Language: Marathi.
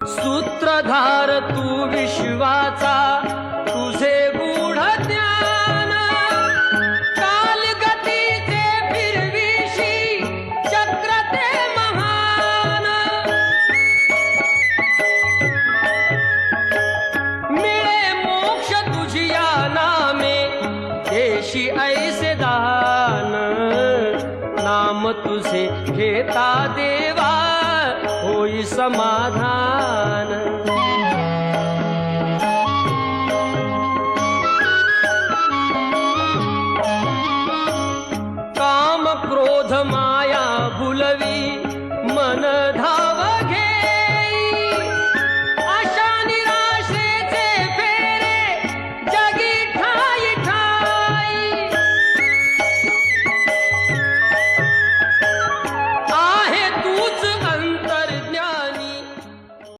सूत्रधार तू विश्वाचा, तुझे गूढ ज्ञान कालगतीचे फिरविशी चक्र ते महान. मिळे मोक्ष तुझिया नामे, देशी ऐसे दान. नाम तुझे घेता दे